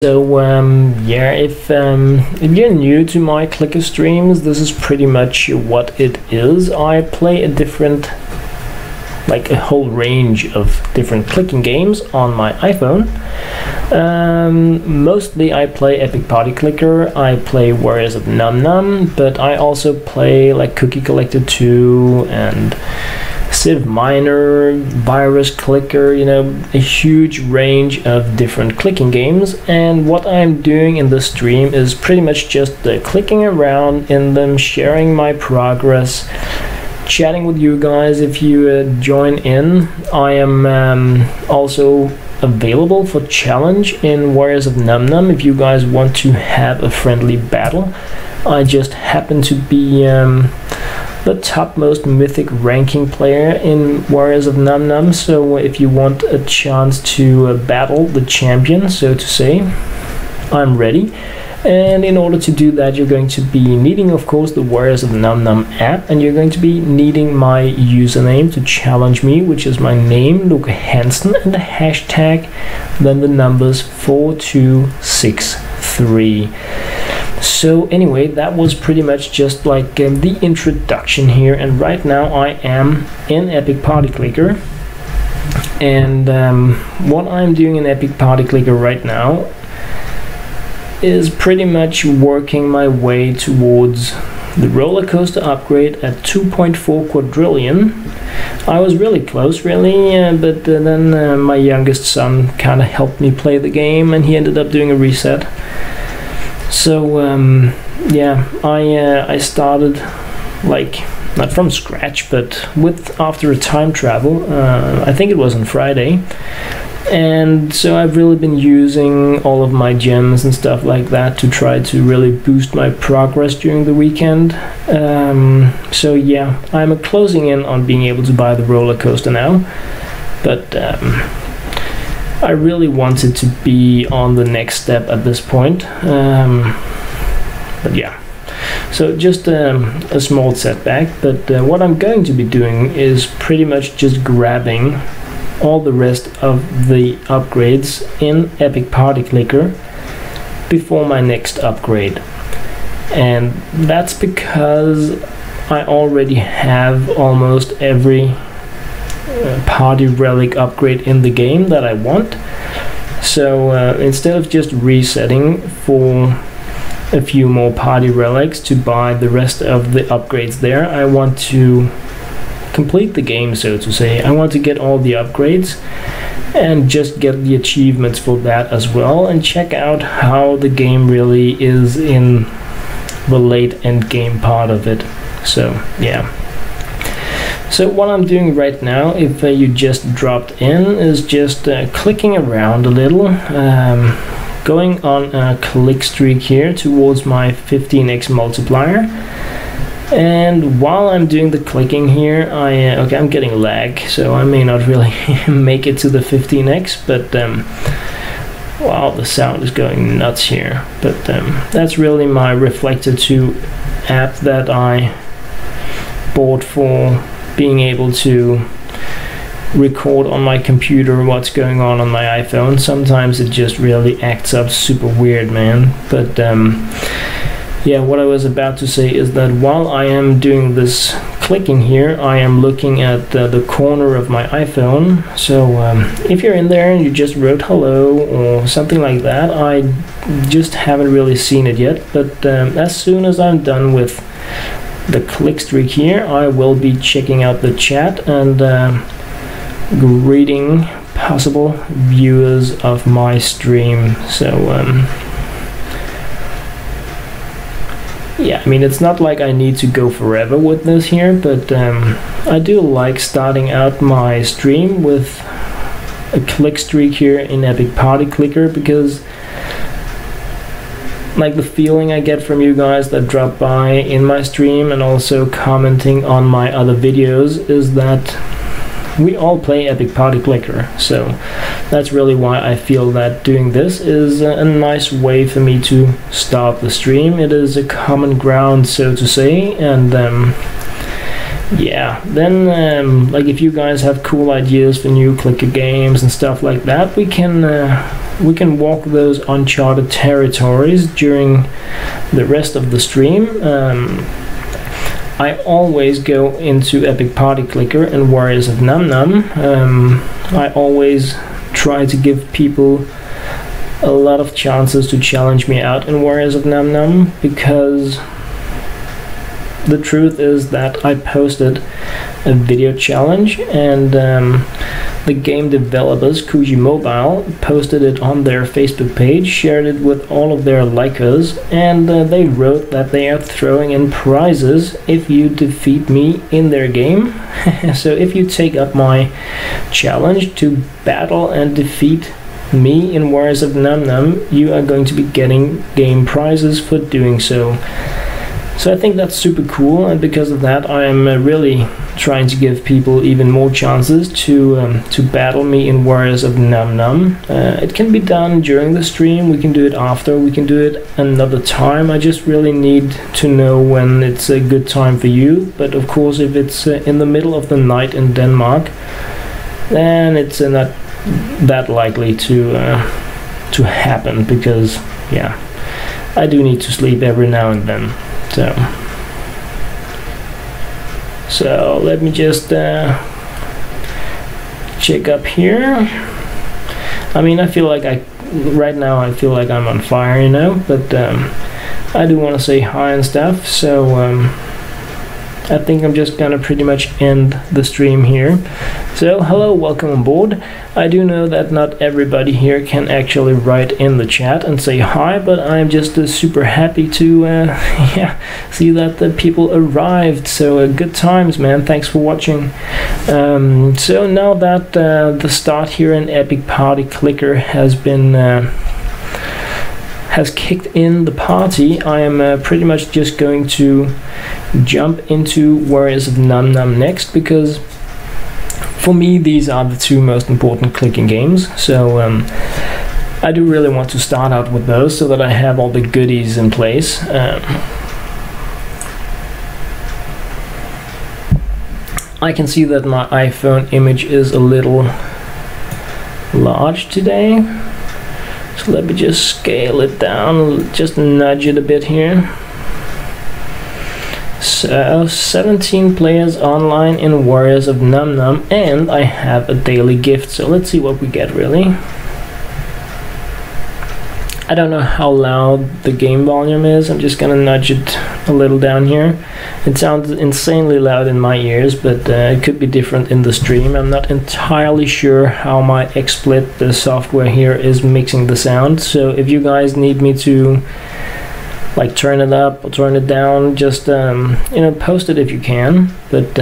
Yeah, if you're new to my clicker streams, this is pretty much what it is. I play a whole range of different clicking games on my iPhone. Mostly I play Epic Party Clicker, I play Warriors of Nom Nom, but I also play like Cookie Collector 2 and Civ Minor, Virus Clicker, you know, a huge range of different clicking games. And what I'm doing in this stream is pretty much just clicking around in them, sharing my progress, chatting with you guys if you join in. I am also available for challenge in Warriors of Nom Nom if you guys want to have a friendly battle. I just happen to be the topmost mythic ranking player in Warriors of Nom Nom, so if you want a chance to battle the champion, so to say, I'm ready. And in order to do that, you're going to be needing, of course, the Warriors of Nom Nom app, and you're going to be needing my username to challenge me, which is my name, LokeHansen, and the hashtag, then the numbers 4263. So anyway, that was pretty much just like the introduction here, and right now I am in Epic Party Clicker. And what I'm doing in Epic Party Clicker right now is pretty much working my way towards the roller coaster upgrade at 2.4 quadrillion. I was really close, really, but then my youngest son kind of helped me play the game, and he ended up doing a reset. So yeah, I started like not from scratch, but after a time travel. I think it was on Friday. And so I've really been using all of my gems and stuff like that to try to really boost my progress during the weekend. So yeah, I'm closing in on being able to buy the roller coaster now, but I really wanted to be on the next step at this point. But yeah, so just a small setback, but what I'm going to be doing is pretty much just grabbing all the rest of the upgrades in Epic Party Clicker before my next upgrade. And that's because I already have almost every party relic upgrade in the game that I want. So instead of just resetting for a few more party relics to buy the rest of the upgrades there, I want to complete the game, so to say. I want to get all the upgrades and just get the achievements for that as well, and check out how the game really is in the late end game part of it. So yeah. So what I'm doing right now, if you just dropped in, is just clicking around a little, going on a click streak here towards my 15x multiplier. And while I'm doing the clicking here, okay, I'm getting lag, so I may not really make it to the 15x, but wow, the sound is going nuts here. But that's really my Reflector 2 app that I bought for being able to record on my computer what's going on my iPhone. Sometimes it just really acts up super weird, man. But yeah, what I was about to say is that while I am doing this clicking here, I am looking at the corner of my iPhone. So if you're in there and you just wrote hello or something like that, I just haven't really seen it yet. But as soon as I'm done with the click streak here, I will be checking out the chat and greeting possible viewers of my stream. So yeah, I mean, it's not like I need to go forever with this here, but I do like starting out my stream with a click streak here in Epic Party Clicker, because like the feeling I get from you guys that drop by in my stream and also commenting on my other videos is that we all play Epic Party Clicker. So that's really why I feel that doing this is a nice way for me to start the stream. It is a common ground, so to say. And yeah, then like if you guys have cool ideas for new clicker games and stuff like that, we can we can walk those uncharted territories during the rest of the stream. I always go into Epic Party Clicker and Warriors of Nom Nom. I always try to give people a lot of chances to challenge me out in Warriors of Nom Nom, because the truth is that I posted a video challenge, and the game developers, Kuji Mobile, posted it on their Facebook page, shared it with all of their likers, and they wrote that they are throwing in prizes if you defeat me in their game. So if you take up my challenge to battle and defeat me in Warriors of Nom Nom, you are going to be getting game prizes for doing so. So I think that's super cool, and because of that I am really trying to give people even more chances to battle me in Warriors of Nom Nom. It can be done during the stream, we can do it after, we can do it another time. I just really need to know when it's a good time for you. But of course, if it's in the middle of the night in Denmark, then it's not that likely to happen, because yeah, I do need to sleep every now and then. So let me just check up here. I mean, I feel like right now I feel like I'm on fire, you know, but I do want to say hi and stuff, so I think I'm just gonna pretty much end the stream here. So hello, welcome on board. I do know that not everybody here can actually write in the chat and say hi, but I'm just super happy to yeah, see that the people arrived. So good times, man. Thanks for watching. So now that the start here in Epic Party Clicker has been has kicked in the party, I am pretty much just going to jump into Warriors of Nom Nom next, because for me these are the two most important clicking games. So I do really want to start out with those so that I have all the goodies in place. I can see that my iPhone image is a little large today, so let me just scale it down, just nudge it a bit here. So 17 players online in Warriors of Nom Nom, and I have a daily gift, so let's see what we get really. I don't know how loud the game volume is, I'm just gonna nudge it a little down here. It sounds insanely loud in my ears, but it could be different in the stream. I'm not entirely sure how my XSplit, the software here, is mixing the sound, so if you guys need me to like turn it up or turn it down, just you know, post it if you can. But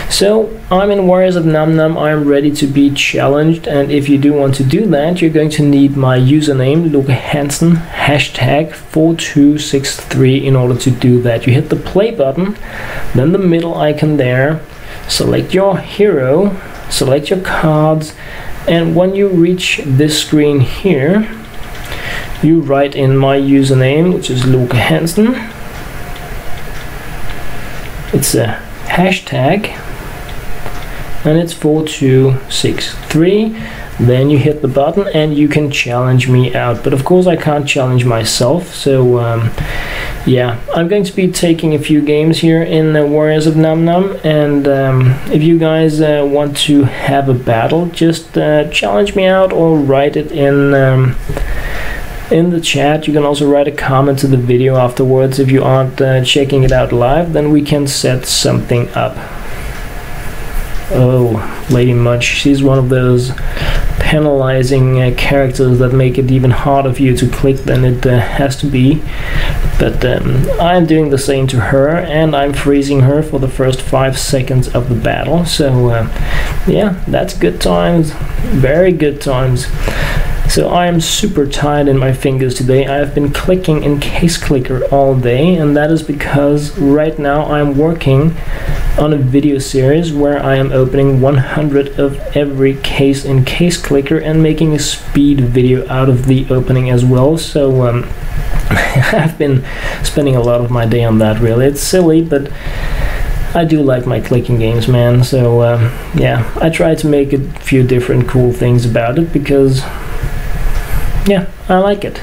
so I'm in Warriors of Nom Nom, I'm ready to be challenged, and if you do want to do that, you're going to need my username LokeHansen #4263 in order to do that. You hit the play button, then the middle icon there, select your hero, select your cards, and when you reach this screen here, you write in my username, which is LokeHansen. It's a hashtag, and it's 4263. Then you hit the button and you can challenge me out. But of course I can't challenge myself, so yeah, I'm going to be taking a few games here in Warriors of Nom Nom, and if you guys want to have a battle, just challenge me out or write it in the chat. You can also write a comment to the video afterwards. If you aren't checking it out live, then we can set something up. Oh, Lady Much, she's one of those penalizing characters that make it even harder for you to click than it has to be. But I'm doing the same to her, and I'm freezing her for the first 5 seconds of the battle. So yeah, that's good times, very good times. So I am super tired in my fingers today. I have been clicking in Case Clicker all day, and that is because right now I'm working on a video series where I am opening 100 of every case in Case Clicker and making a speed video out of the opening as well. So I've been spending a lot of my day on that really. It's silly, but I do like my clicking games, man. So yeah, I try to make a few different cool things about it, because yeah, I like it.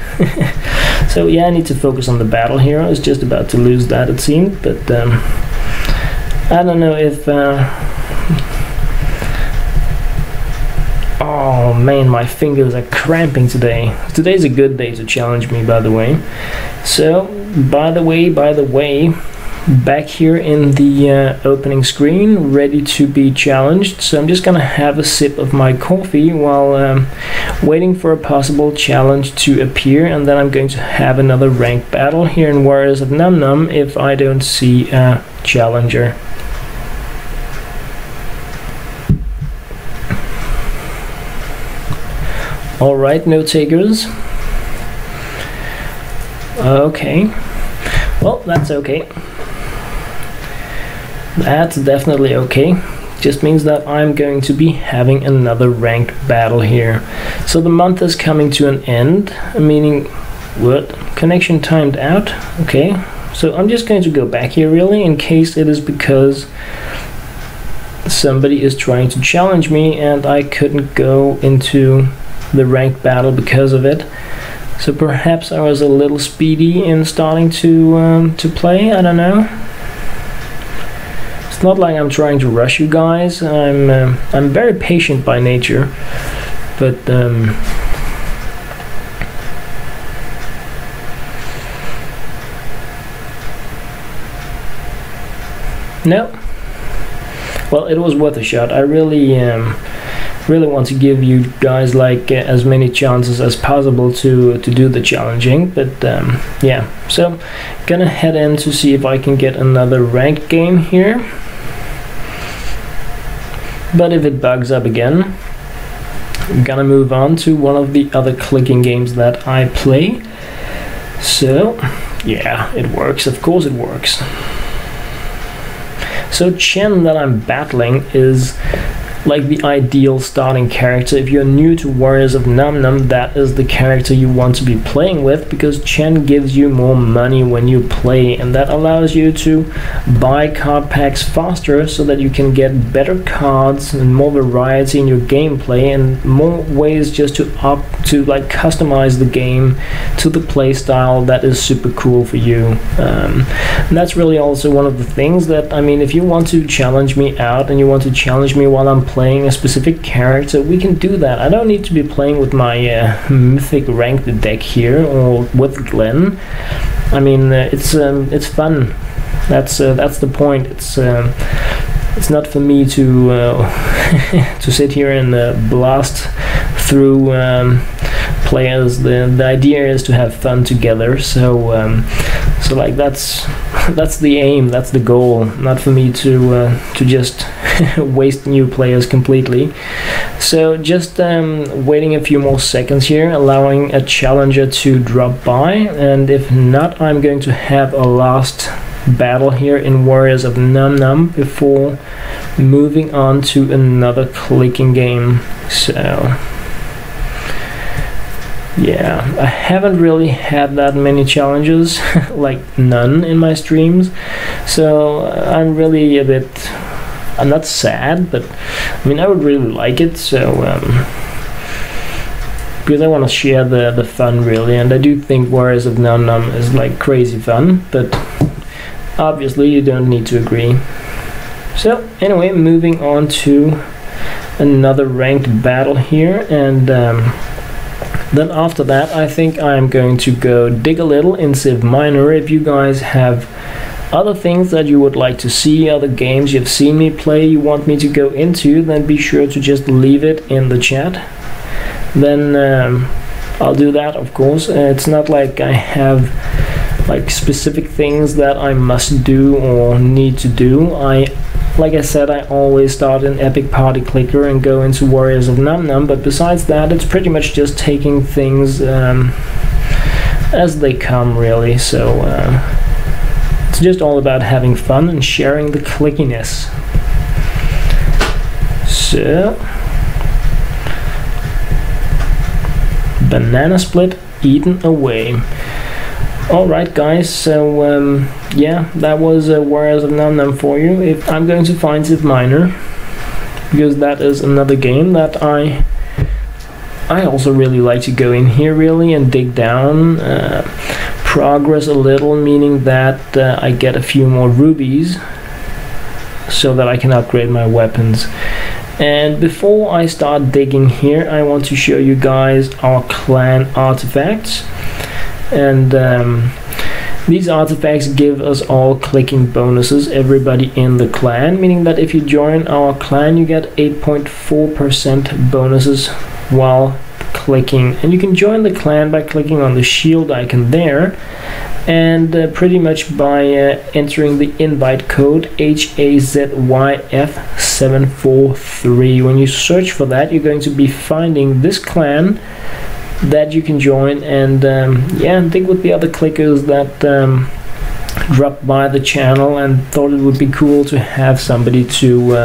So yeah, I need to focus on the battle here. I was just about to lose that, it seemed, but I don't know if oh man, my fingers are cramping today. Today's a good day to challenge me, by the way. So by the way, back here in the opening screen, ready to be challenged. So I'm just gonna have a sip of my coffee while waiting for a possible challenge to appear, and then I'm going to have another ranked battle here in Warriors of Nom Nom if I don't see a challenger. Alright, no takers. Okay. Well, that's okay. That's definitely okay. Just means that I'm going to be having another ranked battle here. So the month is coming to an end, meaning what? Connection timed out. Okay. So I'm just going to go back here really, in case it is because somebody is trying to challenge me and I couldn't go into the ranked battle because of it. So perhaps I was a little speedy in starting to play. I don't know. It's not like I'm trying to rush you guys. I'm very patient by nature, but no. Well, it was worth a shot. I really want to give you guys like as many chances as possible to do the challenging, but yeah, so gonna head in to see if I can get another ranked game here, but if it bugs up again, I'm gonna move on to one of the other clicking games that I play. So yeah, it works, of course it works. So Chen that I'm battling is like the ideal starting character. If you're new to Warriors of Nom Nom, that is the character you want to be playing with, because Chen gives you more money when you play, and that allows you to buy card packs faster so that you can get better cards and more variety in your gameplay and more ways just to like customize the game to the play style that is super cool for you. And that's really also one of the things that, I mean, if you want to challenge me out and you want to challenge me while I'm playing a specific character, we can do that. I don't need to be playing with my mythic ranked deck here or with Glenn. I mean, it's fun. That's the point. It's not for me to to sit here and blast through players. The idea is to have fun together. So so like that's the aim. That's the goal. Not for me to just waste new players completely. So just waiting a few more seconds here, allowing a challenger to drop by, and if not, I'm going to have a last battle here in Warriors of Nom Nom before moving on to another clicking game. So yeah, I haven't really had that many challenges, like none in my streams, so I'm really a bit, I'm not sad, but I mean I would really like it, so because I want to share the fun really, and I do think Warriors of Nom Nom is like crazy fun, but obviously you don't need to agree. So anyway, moving on to another ranked battle here, and then after that I think I'm going to go dig a little in Civ Minor. If you guys have other things that you would like to see, other games you've seen me play you want me to go into, then be sure to just leave it in the chat. Then I'll do that, of course. It's not like I have like specific things that I must do or need to do. Like I said, I always start an epic party clicker and go into Warriors of Nom Nom, but besides that it's pretty much just taking things as they come really. So it's just all about having fun and sharing the clickiness. So banana split eaten away. Alright guys, so yeah, that was Warriors of Nom Nom for you. If I'm going to find Civ Minor, because that is another game that I I also really like to go in here really and dig down, progress a little, meaning that I get a few more rubies so that I can upgrade my weapons. And before I start digging here, I want to show you guys our clan artifacts. And these artifacts give us all clicking bonuses, everybody in the clan, meaning that if you join our clan you get 8.4% bonuses while clicking. And you can join the clan by clicking on the shield icon there, and pretty much by entering the invite code HAZYF743. When you search for that, you're going to be finding this clan that you can join, and yeah, dig with the other clickers that dropped by the channel and thought it would be cool to have somebody to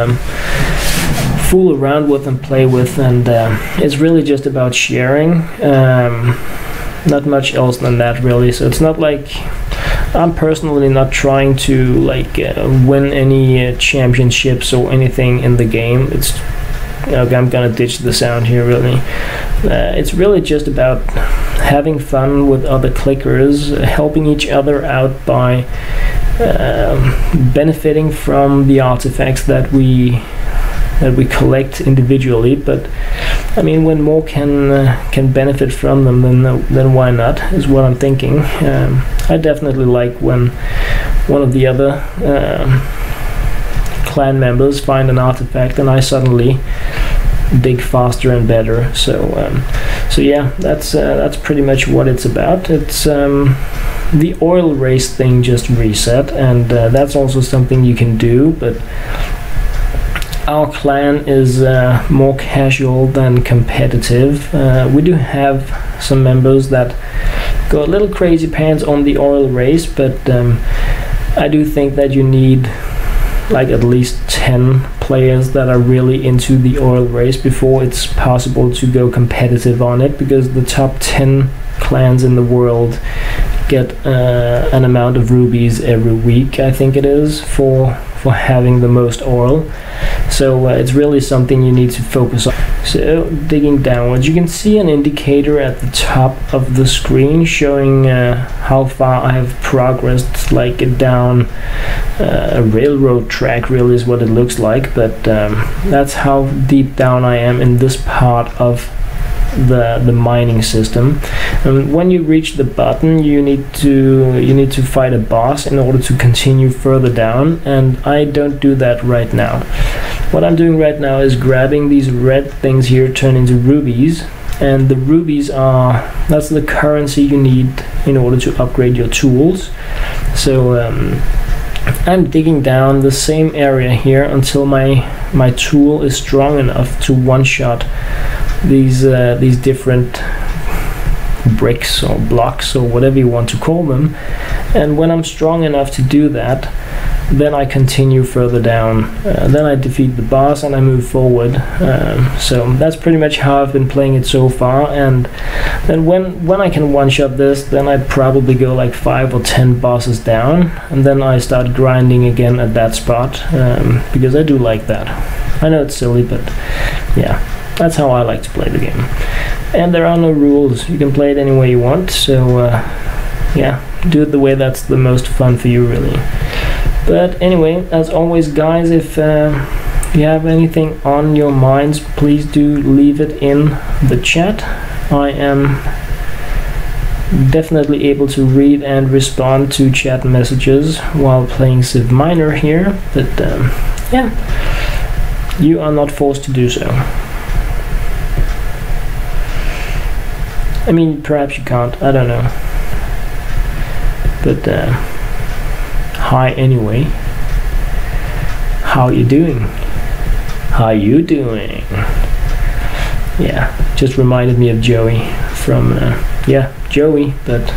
fool around with and play with. And it's really just about sharing, not much else than that really. So it's not like I'm personally not trying to like win any championships or anything in the game. It's okay, I'm gonna ditch the sound here really. It's really just about having fun with other clickers, helping each other out by benefiting from the artifacts that we collect individually. But I mean, when more can benefit from them, then why not, is what I'm thinking. I definitely like when one of the other clan members find an artifact and I suddenly dig faster and better. So yeah, that's pretty much what it's about. It's the oil race thing just reset, and that's also something you can do, but our clan is more casual than competitive. We do have some members that go a little crazy pants on the oil race, but I do think that you need like at least 10 players that are really into the oil race before it's possible to go competitive on it, because the top 10 clans in the world get an amount of rubies every week, I think it is, for having the most oil. So it's really something you need to focus on. So digging downwards, you can see an indicator at the top of the screen showing how far I have progressed, like down a railroad track really is what it looks like. But that's how deep down I am in this part of the mining system. And when you reach the button, you need to fight a boss in order to continue further down, and I don't do that right now. What I'm doing right now is grabbing these red things here, turn into rubies, and the rubies that's the currency you need in order to upgrade your tools. So I'm digging down the same area here until my tool is strong enough to one-shot these different bricks or blocks or whatever you want to call them. And when I'm strong enough to do that, then I continue further down. Then I defeat the boss and I move forward. So that's pretty much how I've been playing it so far. And then when I can one-shot this, then I probably go like 5 or 10 bosses down, and then I start grinding again at that spot, because I do like that. I know it's silly, but yeah, that's how I like to play the game. And there are no rules, you can play it any way you want. So yeah, do it the way that's the most fun for you really. But anyway, as always guys, if you have anything on your minds, please do leave it in the chat. I am definitely able to read and respond to chat messages while playing Civ Minor here, but yeah, you are not forced to do so. I mean, perhaps you can't, I don't know. But hi anyway. How you doing? How you doing? Yeah, just reminded me of Joey from yeah, Joey, but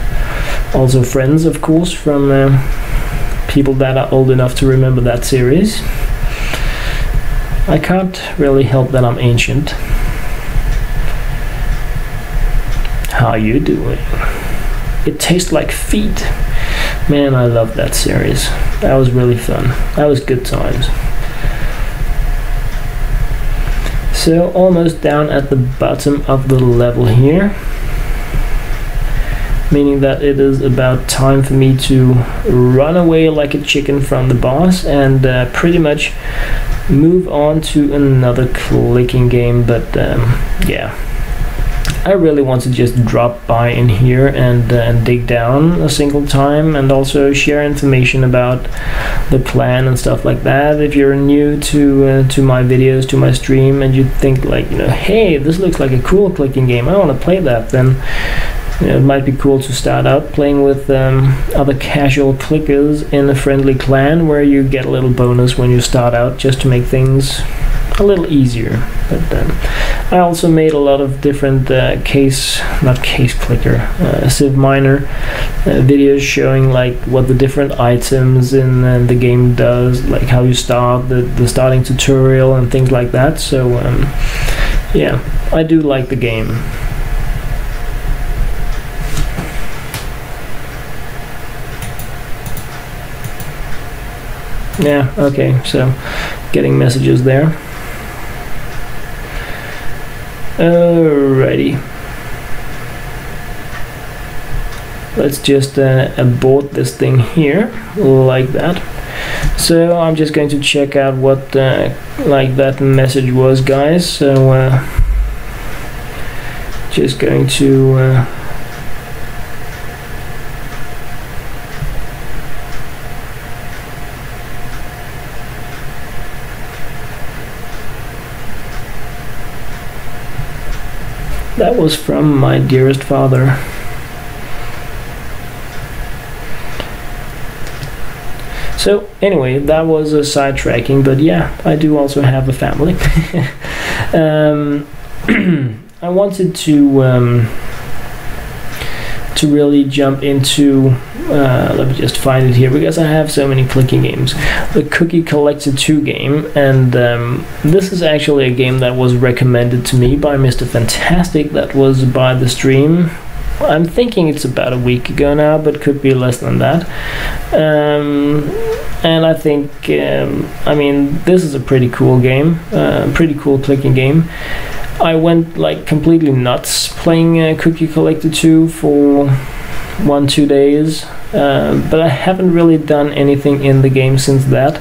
also Friends, of course, from people that are old enough to remember that series. I can't really help that I'm ancient. How you doing? It tastes like feet. Man, I love that series. That was really fun. That was good times. So almost down at the bottom of the level here, meaning that it is about time for me to run away like a chicken from the boss and pretty much move on to another clicking game. But yeah, I really want to just drop by in here and dig down a single time, and also share information about the clan and stuff like that. If you're new to my videos, to my stream, and you think like, you know, hey, this looks like a cool clicking game, I want to play that, then you know, it might be cool to start out playing with other casual clickers in a friendly clan, where you get a little bonus when you start out, just to make things a little easier. But I also made a lot of different Civ Minor videos showing like what the different items in the game does, like how you start, the starting tutorial and things like that. So yeah, I do like the game. Yeah, okay, so getting messages there. Alrighty. Let's just abort this thing here, like that. So I'm just going to check out what like that message was, guys. So just going to that was from my dearest father. So anyway, that was a sidetracking, but yeah, I do also have a family. I wanted to really jump into let me just find it here, because I have so many clicking games. The Cookie Collector 2 game, and this is actually a game that was recommended to me by Mr. Fantastic. That was by the stream. I'm thinking it's about a week ago now, but could be less than that. And I think, I mean, this is a pretty cool game, pretty cool clicking game. I went like completely nuts playing Cookie Collector 2 for 1-2 days, but I haven't really done anything in the game since then,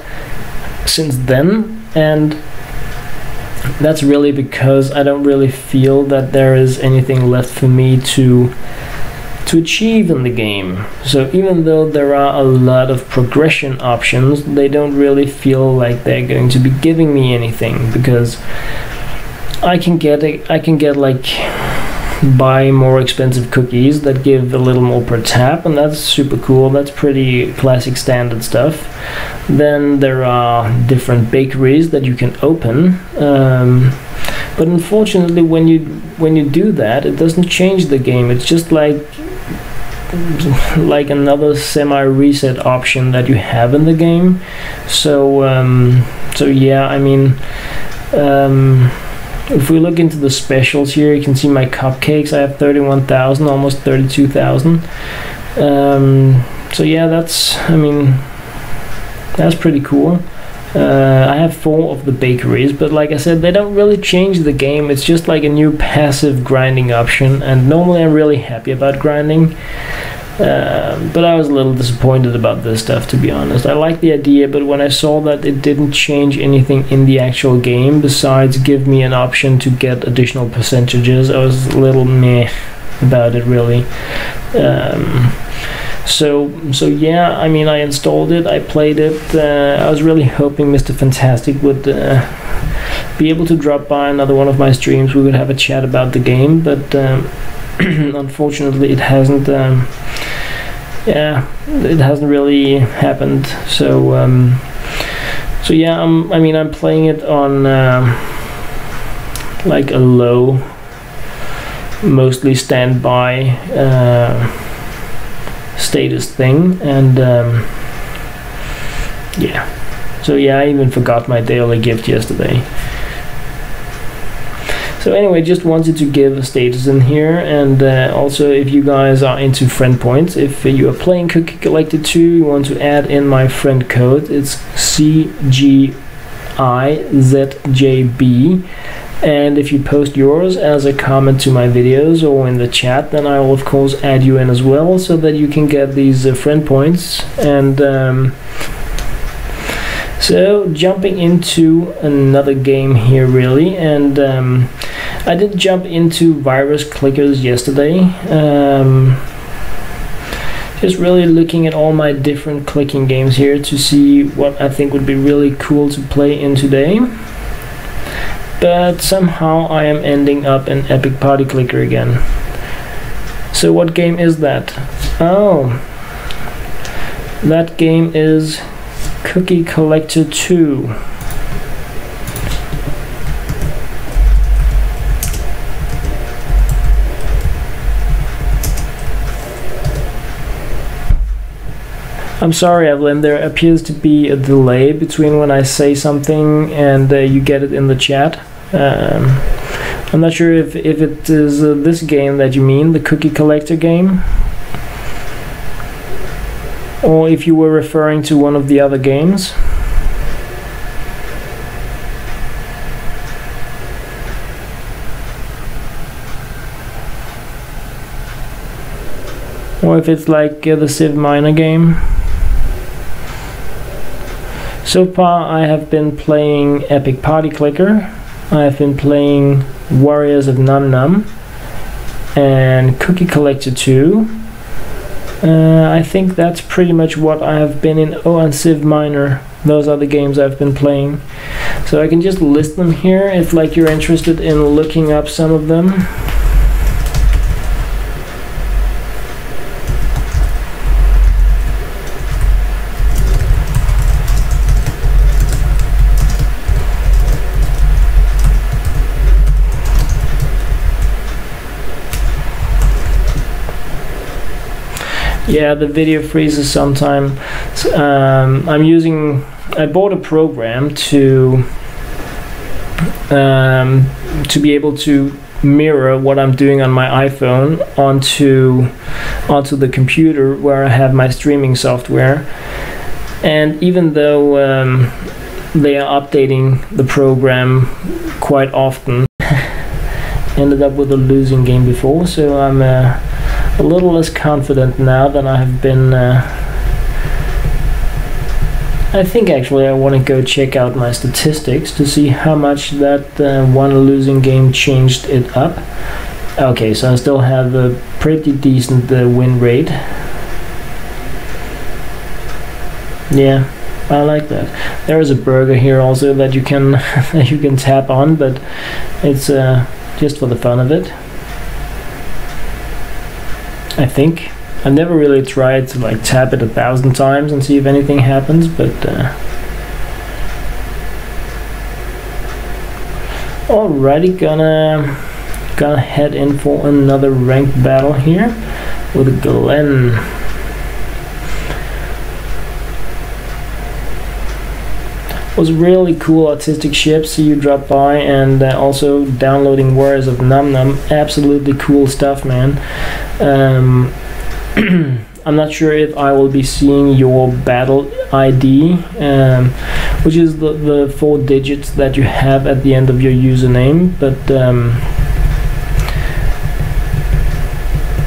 and that's really because I don't really feel that there is anything left for me to achieve in the game. So even though there are a lot of progression options, they don't really feel like they're going to be giving me anything, because I can get like buy more expensive cookies that give a little more per tap, and that's super cool. That's pretty classic standard stuff. Then there are different bakeries that you can open, but unfortunately when you do that, it doesn't change the game. It's just like another semi-reset option that you have in the game. So so yeah, I mean, if we look into the specials here, you can see my cupcakes. I have 31,000, almost 32,000. So yeah, that's, I mean, that's pretty cool. I have 4 of the bakeries, but like I said, they don't really change the game. It's just like a new passive grinding option, and normally I'm really happy about grinding. But I was a little disappointed about this stuff, to be honest. I like the idea, but when I saw that it didn't change anything in the actual game besides give me an option to get additional percentages, I was a little meh about it, really. So yeah, I mean, I installed it, I played it. I was really hoping Mr. Fantastic would be able to drop by another one of my streams. We would have a chat about the game, but unfortunately it hasn't. Yeah, it hasn't really happened. So so yeah, I mean, I'm playing it on like a low, mostly standby status thing, and yeah. So yeah, I even forgot my daily gift yesterday. So anyway, just wanted to give a status in here, and also if you guys are into friend points, if you are playing Cookie Collector 2, you want to add in my friend code, it's CGIZJB, And if you post yours as a comment to my videos or in the chat, then I will of course add you in as well, so that you can get these friend points. And so jumping into another game here really, and I did jump into virus clickers yesterday. Just really looking at all my different clicking games here to see what I think would be really cool to play in today. But somehow I am ending up in Epic Party Clicker again. So what game is that? Oh, that game is Cookie Collector 2. I'm sorry, Evelyn, there appears to be a delay between when I say something and you get it in the chat. I'm not sure if it is this game that you mean, the Cookie Collector game, or if you were referring to one of the other games. Or if it's like the Civ Minor game. So far I have been playing Epic Party Clicker, I have been playing Warriors of Nom Nom, and Cookie Collector 2. I think that's pretty much what I have been in. Oh, and Civ Minor. Those are the games I've been playing. So I can just list them here if like you're interested in looking up some of them. Yeah, the video freezes sometimes. I bought a program to be able to mirror what I'm doing on my iPhone onto the computer where I have my streaming software. And even though they are updating the program quite often, ended up with a losing game before, so I'm a little less confident now than I have been. I think actually I want to go check out my statistics to see how much that one losing game changed it up. Okay, so I still have a pretty decent win rate. Yeah, I like that. There is a burger here also that you can that you can tap on, but it's just for the fun of it. I think I've never really tried to like tap it 1,000 times and see if anything happens, but alrighty, gonna head in for another ranked battle here with Glenn. It was really cool artistic ship, see you drop by, and also downloading Warriors of Nom Nom. Absolutely cool stuff, man. I'm not sure if I will be seeing your battle ID, which is the 4 digits that you have at the end of your username, but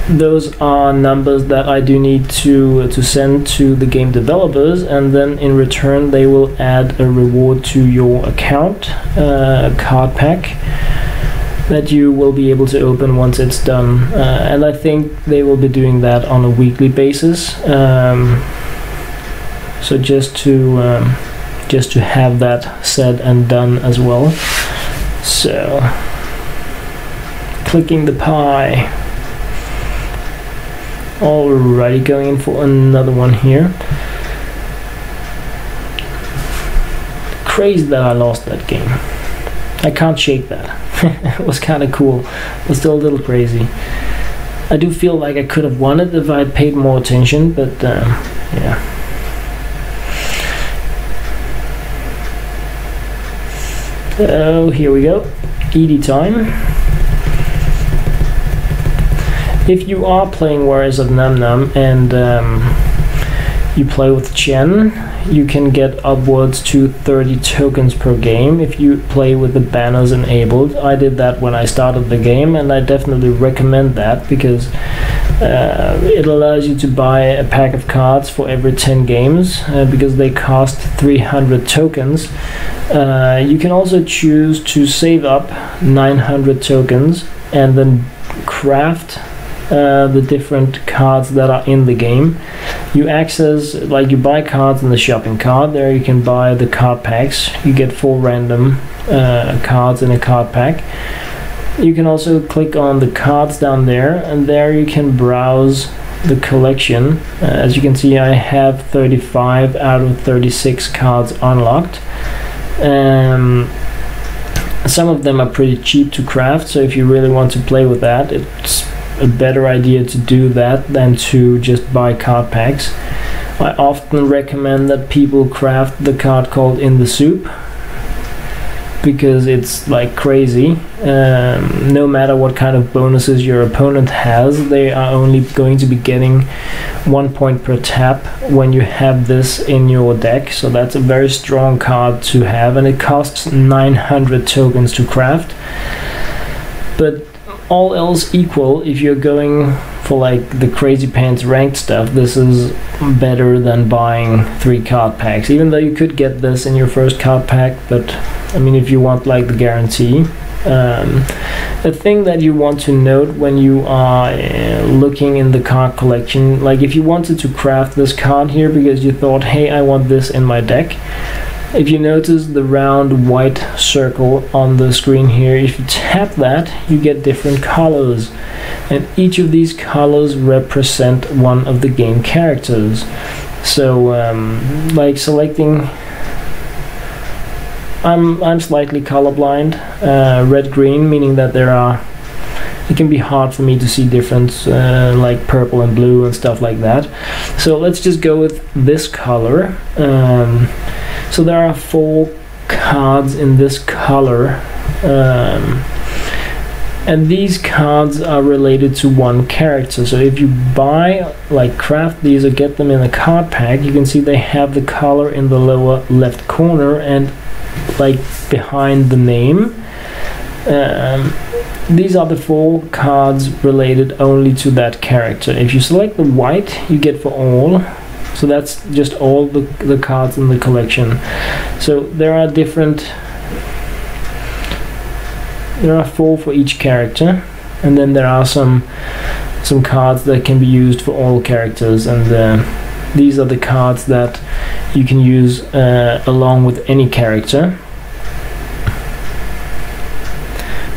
those are numbers that I do need to send to the game developers, and then in return they will add a reward to your account, a card pack that you will be able to open once it's done, and I think they will be doing that on a weekly basis. So just to have that said and done as well. So clicking the pie. Alrighty, going in for another one here. Crazy that I lost that game. I can't shake that. It was kind of cool, but still a little crazy. I do feel like I could have won it if I had paid more attention, but yeah. Oh, here we go. ED time. If you are playing Warriors of Nom Nom and you play with Chen, you can get upwards to 30 tokens per game if you play with the banners enabled. I did that when I started the game, and I definitely recommend that, because it allows you to buy a pack of cards for every 10 games, because they cost 300 tokens. You can also choose to save up 900 tokens and then craft the different cards that are in the game. You access, like, you buy cards in the shopping cart. There you can buy the card packs. You get 4 random cards in a card pack. You can also click on the cards down there, and there you can browse the collection. As you can see, I have 35 out of 36 cards unlocked. Some of them are pretty cheap to craft, so if you really want to play with that, it's a better idea to do that than to just buy card packs. I often recommend that people craft the card called In the Soup, because it's like crazy. No matter what kind of bonuses your opponent has, they are only going to be getting 1 point per tap when you have this in your deck, so that's a very strong card to have, and it costs 900 tokens to craft. But all else equal, if you're going for like the crazy pants ranked stuff, this is better than buying 3 card packs, even though you could get this in your first card pack. But I mean, if you want like the guarantee. A thing that you want to note when you are looking in the card collection, like if you wanted to craft this card here because you thought, hey, I want this in my deck, if you notice the round white circle on the screen here, if you tap that, you get different colors, and each of these colors represent one of the game characters. So like selecting, I'm slightly colorblind, red-green, meaning that it can be hard for me to see difference, like purple and blue and stuff like that. So let's just go with this color. So there are 4 cards in this color, and these cards are related to one character. So if you buy, like craft these or get them in a card pack, you can see they have the color in the lower left corner and like behind the name. These are the 4 cards related only to that character. If you select the white, you get for all. So that's just all the cards in the collection. So there are 4 for each character, and then there are some cards that can be used for all characters, and these are the cards that you can use along with any character.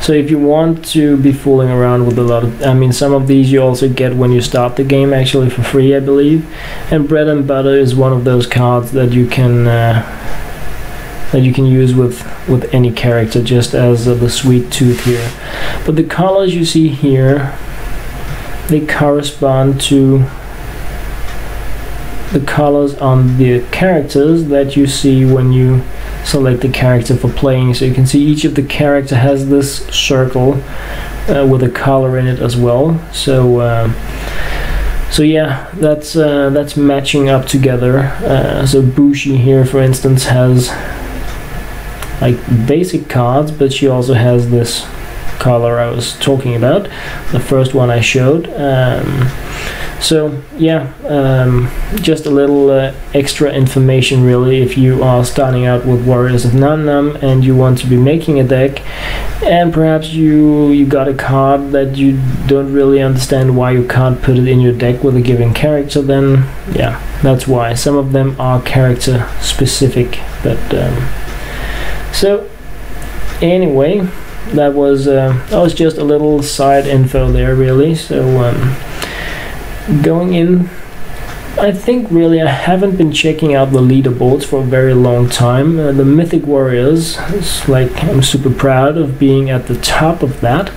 So if you want to be fooling around with a lot of, I mean, some of these you also get when you start the game actually for free, I believe. And Bread and Butter is one of those cards that you can use with any character, just as the Sweet Tooth here. But the colors you see here, they correspond to the colors on the characters that you see when you select the character for playing. So you can see each of the character has this circle with a color in it as well. So yeah, that's matching up together. So Bushi here, for instance, has like basic cards, but she also has this color I was talking about, the first one I showed. So yeah, just a little extra information really if you are starting out with Warriors of Nom Nom and you want to be making a deck, and perhaps you got a card that you don't really understand why you can't put it in your deck with a given character. Then yeah, that's why. Some of them are character specific, but so anyway, that was just a little side info there really. So going in, I think really I haven't been checking out the leaderboards for a very long time. The Mythic Warriors, it's like I'm super proud of being at the top of that,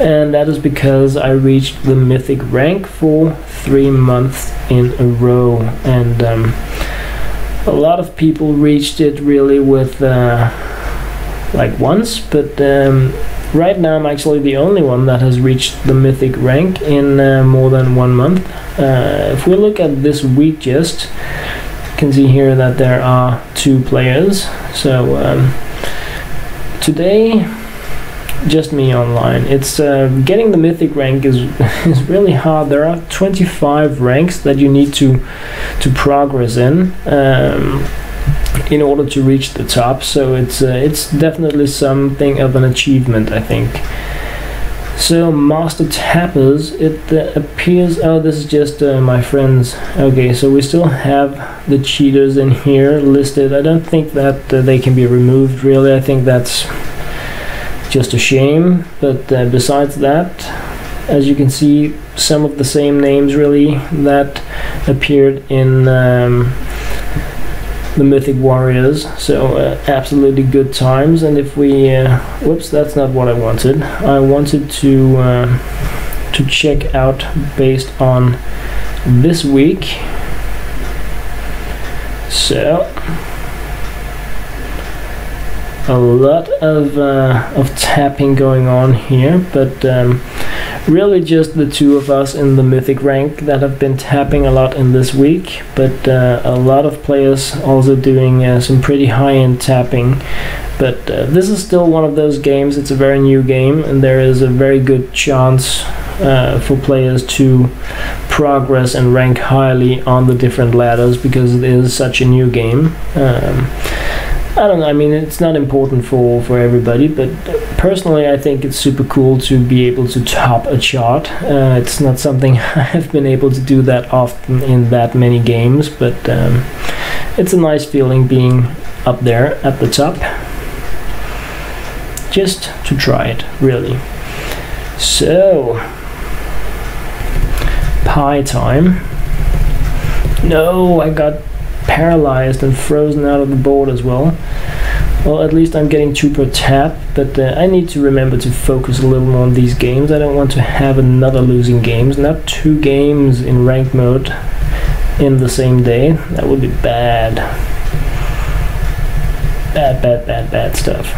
and that is because I reached the Mythic rank for 3 months in a row, and a lot of people reached it really with like once, but Right now I'm actually the only one that has reached the mythic rank in more than 1 month. If we look at this week, just you can see here that there are 2 players. So today, just me online. It's getting the mythic rank is really hard. There are 25 ranks that you need to progress in order to reach the top. So it's definitely something of an achievement, I think. So master tappers, it appears. Oh, this is just my friends. Okay, so we still have the cheaters in here listed. I don't think that they can be removed, really. I think that's just a shame. But besides that, as you can see, some of the same names really that appeared in the Mythic Warriors. So absolutely good times. And if we whoops, that's not what I wanted. I wanted to check out based on this week. So a lot of tapping going on here, but really just the 2 of us in the mythic rank that have been tapping a lot in this week, but a lot of players also doing some pretty high-end tapping. But this is still one of those games. It's a very new game, and there is a very good chance for players to progress and rank highly on the different ladders, because it is such a new game. I don't know, I mean, it's not important for everybody, but personally I think it's super cool to be able to top a chart. It's not something I've been able to do that often in that many games, but it's a nice feeling being up there at the top. Just to try it, really. So, pie time. No, I got paralyzed and frozen out of the board as well. Well, at least I'm getting 2 per tap, but I need to remember to focus a little more on these games. I don't want to have another losing games, not 2 games in ranked mode in the same day. That would be bad. Bad stuff.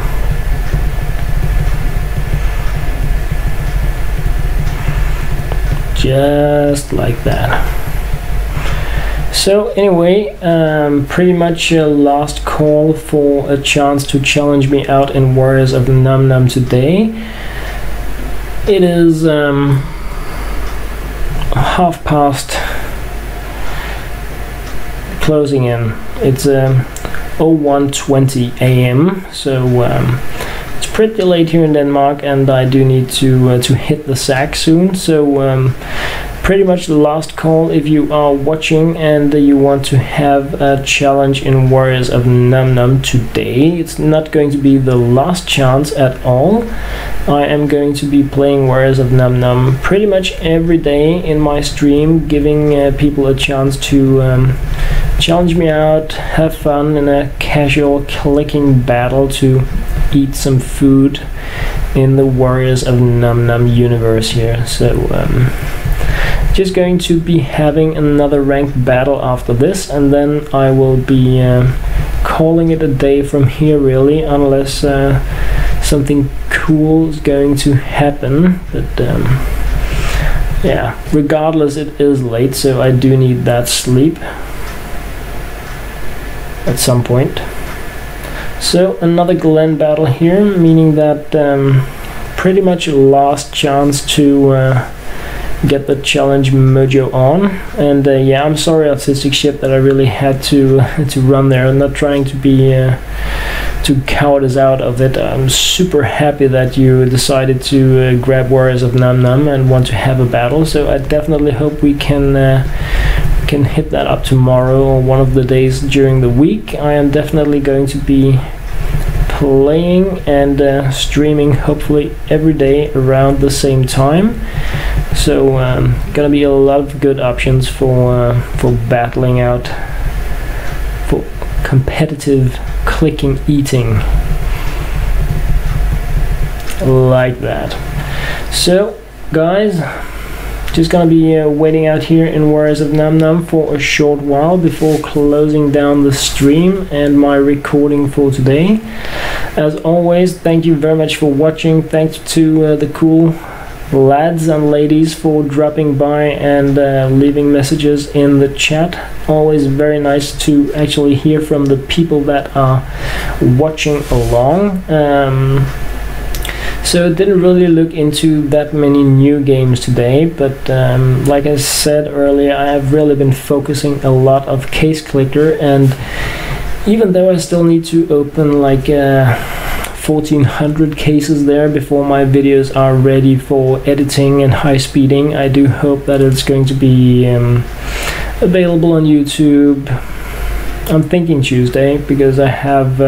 Just like that. So anyway, pretty much a last call for a chance to challenge me out in Warriors of Nom Nom today. It is 1:30 closing in. It's 01:20 AM, so it's pretty late here in Denmark, and I do need to hit the sack soon. So pretty much the last call if you are watching and you want to have a challenge in Warriors of Nom Nom today. It's not going to be the last chance at all. I am going to be playing Warriors of Nom Nom pretty much every day in my stream, giving people a chance to challenge me out, have fun in a casual clicking battle to eat some food in the Warriors of Nom Nom universe here. So just going to be having another ranked battle after this, and then I will be calling it a day from here, really, unless something cool is going to happen. But yeah, regardless, it is late, so I do need that sleep at some point. So another Glen battle here, meaning that pretty much a last chance to get the challenge mojo on. And yeah, I'm sorry, Autistic Ship, that I really had to run there. I'm not trying to be to cowardice out of it. I'm super happy that you decided to grab Warriors of Nom Nom and want to have a battle, so I definitely hope we can hit that up tomorrow or one of the days during the week. I am definitely going to be playing and streaming hopefully every day around the same time. So gonna be a lot of good options for battling out, for competitive clicking eating like that. So guys, just gonna be waiting out here in Warriors of Nom Nom for a short while before closing down the stream and my recording for today. As always, thank you very much for watching. Thanks to the cool lads and ladies for dropping by and leaving messages in the chat. Always very nice to actually hear from the people that are watching along. So it didn't really look into that many new games today, but like I said earlier, I have really been focusing a lot of case clicker, and even though I still need to open like 1400 cases there before my videos are ready for editing and high speeding, I do hope that it's going to be available on YouTube. I'm thinking Tuesday, because I have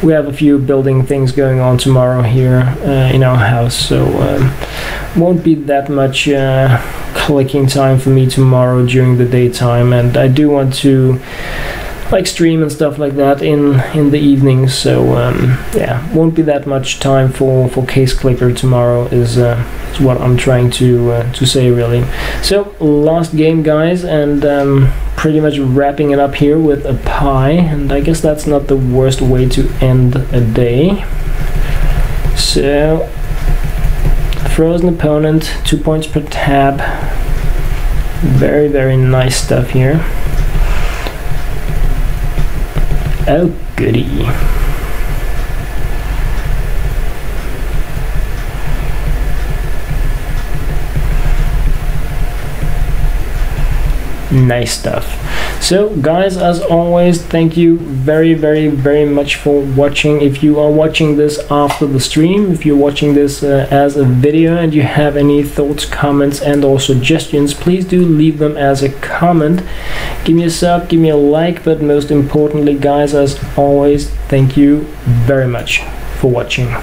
we have a few building things going on tomorrow here in our house, so won't be that much clicking time for me tomorrow during the daytime, and I do want to like stream and stuff like that in the evenings, so yeah, won't be that much time for case clicker tomorrow is what I'm trying to say, really. So last game, guys, and pretty much wrapping it up here with a pie, and I guess that's not the worst way to end a day. So frozen opponent, 2 points per tab. Very, very nice stuff here. Oh goody. Nice stuff. So guys, as always, thank you very, very, very much for watching. If you are watching this after the stream, if you're watching this as a video and you have any thoughts, comments and or suggestions, please do leave them as a comment. Give me a sub, give me a like, but most importantly, guys, as always, thank you very much for watching.